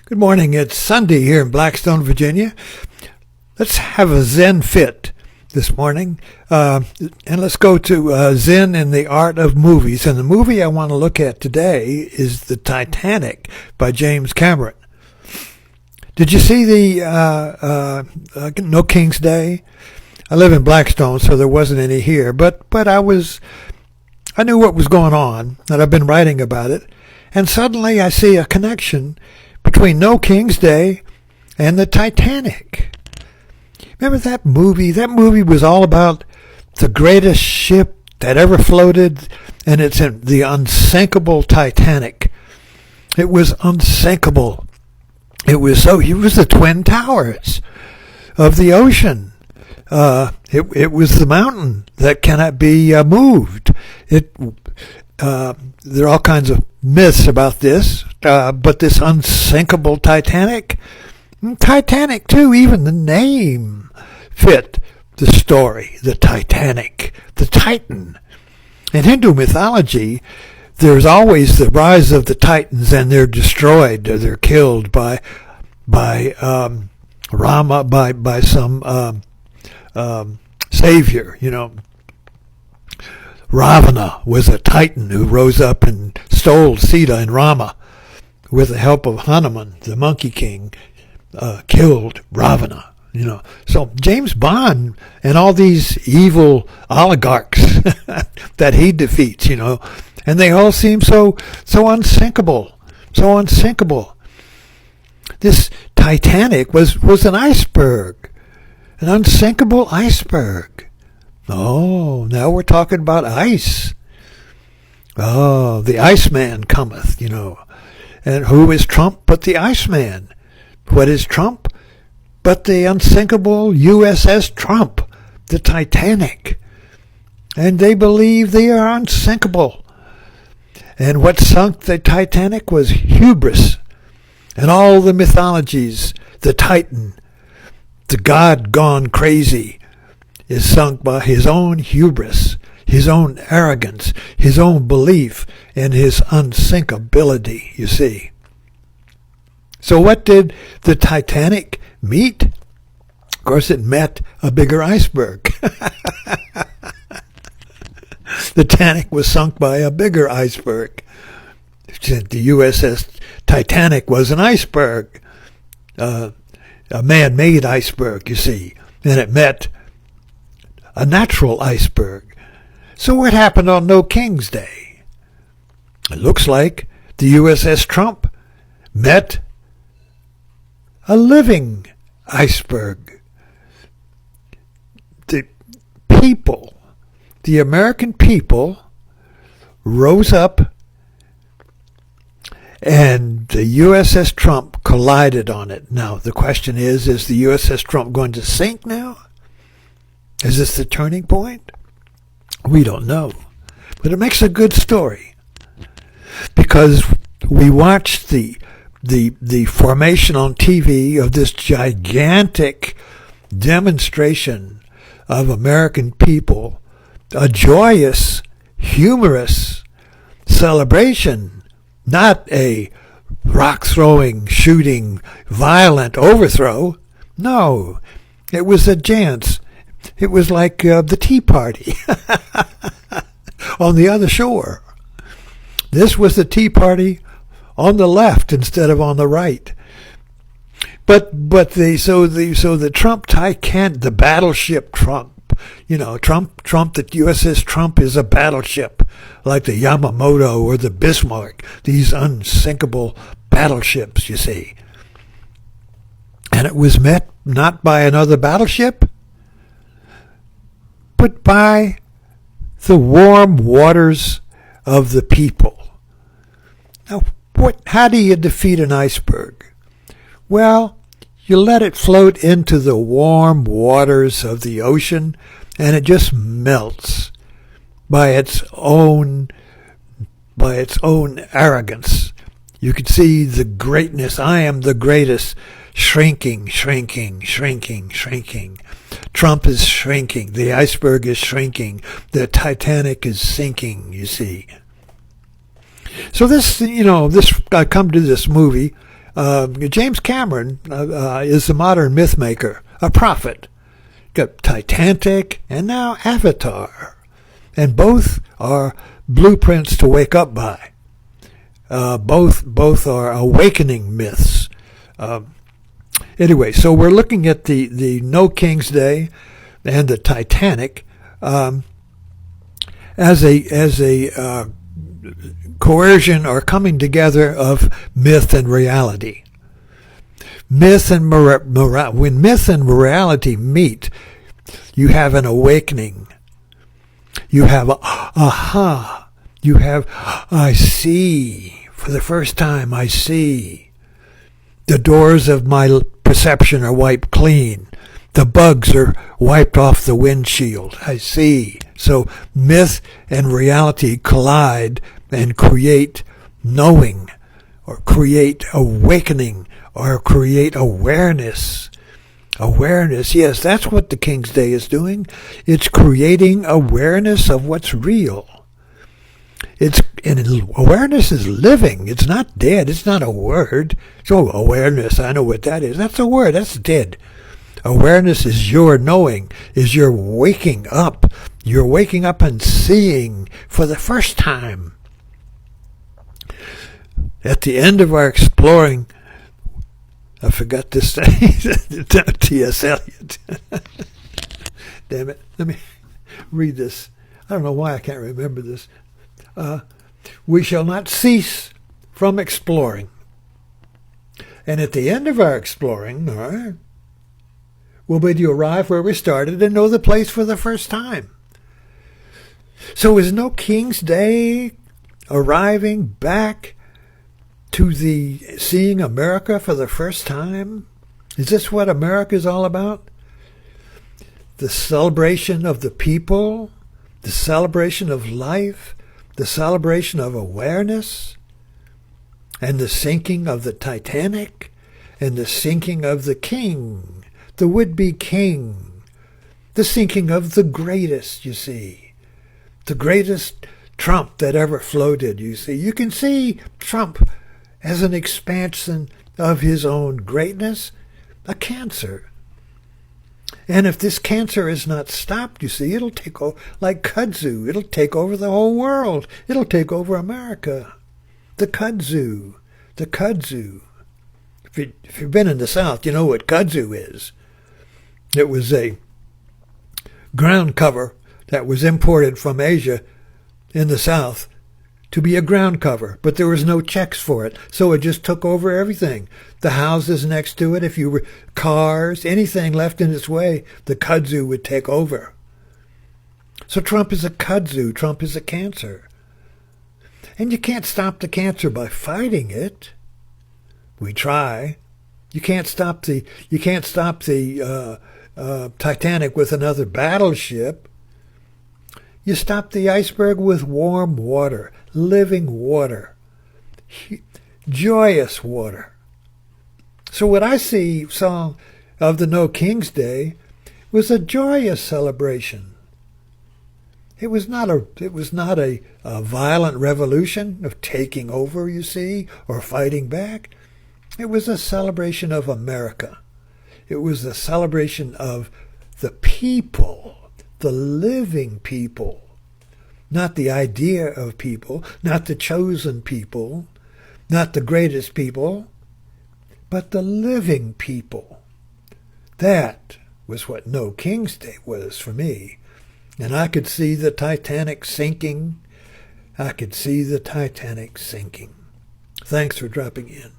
Good morning. It's Sunday here in Blackstone, Virginia. Let's have a Zen fit this morning. And let's go to Zen in the Art of Movies. And the movie I want to look at today is The Titanic by James Cameron. Did you see the No King's Day? I live in Blackstone, so there wasn't any here. But I knew what was going on, and I've been writing about it. And suddenly I see a connection between No King's Day and the Titanic. Remember that movie? That movie was all about the greatest ship that ever floated, and it's in the unsinkable Titanic. It was unsinkable. It was the Twin Towers of the ocean. It was the mountain that cannot be moved. There are all kinds of myths about this, but this unsinkable Titanic too, even the name fit the story, the Titanic, the Titan. In Hindu mythology, there's always the rise of the Titans, and they're destroyed, or they're killed by Rama, by some savior, Ravana was a Titan who rose up and stole Sita and Rama with the help of Hanuman, the Monkey King, killed Ravana. So James Bond and all these evil oligarchs that he defeats, and they all seem so unsinkable, so unsinkable. This Titanic was an iceberg, an unsinkable iceberg. Oh, now we're talking about ice. Oh, the ICEman cometh, And who is Trump but the ICEman? What is Trump but the unsinkable USS Trump, the Titanic? And they believe they are unsinkable. And what sunk the Titanic was hubris. And all the mythologies, the Titan, the god gone crazy, is sunk by his own hubris, his own arrogance, his own belief in his unsinkability, you see. So what did the Titanic meet? Of course, it met a bigger iceberg. The Titanic was sunk by a bigger iceberg. The USS Titanic was an iceberg, a man-made iceberg, you see, and it met a natural iceberg. So what happened on No King's Day? It looks like the USS Trump met a living iceberg. The people, the American people, rose up, and the USS Trump collided on it. Now, the question is the USS Trump going to sink now? Is this the turning point? We don't know. But it makes a good story, because we watched the formation on TV of this gigantic demonstration of American people, a joyous, humorous celebration, not a rock-throwing, shooting, violent overthrow. No, it was a dance. It was like the Tea Party on the other shore. This was the Tea Party on the left instead of on the right. But the Trump Titanic, the battleship Trump, Trump, the USS Trump is a battleship like the Yamamoto or the Bismarck, these unsinkable battleships, you see. And it was met not by another battleship, but by the warm waters of the people. Now, how do you defeat an iceberg? Well, you let it float into the warm waters of the ocean, and it just melts by its own arrogance. You could see the greatness. I am the greatest. Shrinking. Trump is shrinking. The iceberg is shrinking. The Titanic is sinking, you see. So I come to this movie, James Cameron is a modern myth maker, a prophet. Got Titanic and now Avatar. And both are blueprints to wake up by. Both are awakening myths. Anyway, so we're looking at the No King's Day and the Titanic as a coercion or coming together of myth and reality. Myth and when myth and morality meet, you have an awakening. You have aha. You have I see. For the first time, I see. The doors of my perception are wiped clean. The bugs are wiped off the windshield. I see. So myth and reality collide and create knowing, or create awakening, or create awareness. Awareness, yes, that's what the King's Day is doing. It's creating awareness of what's real. And awareness is living. It's not dead. It's not a word. So awareness, I know what that is. That's a word. That's dead. Awareness is your knowing, is your waking up. You're waking up and seeing for the first time. At the end of our exploring, I forgot to say T.S. Eliot. Damn it. Let me read this. I don't know why I can't remember this. We shall not cease from exploring. And at the end of our exploring, all right, we'll bid you arrive where we started and know the place for the first time. So is No King's Day arriving back to the seeing America for the first time? Is this what America is all about? The celebration of the people, the celebration of life, the celebration of awareness, and the sinking of the Titanic, and the sinking of the king, the would-be king, the sinking of the greatest, you see, the greatest Trump that ever floated, you see. You can see Trump as an expansion of his own greatness, a cancer. And if this cancer is not stopped, you see, it'll take over, like kudzu, it'll take over the whole world. It'll take over America. The kudzu. The kudzu. If you've been in the South, you know what kudzu is. It was a ground cover that was imported from Asia in the South to be a ground cover, but there was no checks for it, so it just took over everything. The houses next to it, if you were cars, anything left in its way, the kudzu would take over. So Trump is a kudzu. Trump is a cancer. And you can't stop the cancer by fighting it. We try. You can't stop the Titanic with another battleship. You stop the iceberg with warm water, living water, joyous water. So what I saw of the No King's Day was a joyous celebration. It was not a violent revolution of taking over, you see, or fighting back. It was a celebration of America. It was a celebration of the people, the living people, not the idea of people, not the chosen people, not the greatest people, but the living people. That was what No King's Day was for me. And I could see the Titanic sinking. I could see the Titanic sinking. Thanks for dropping in.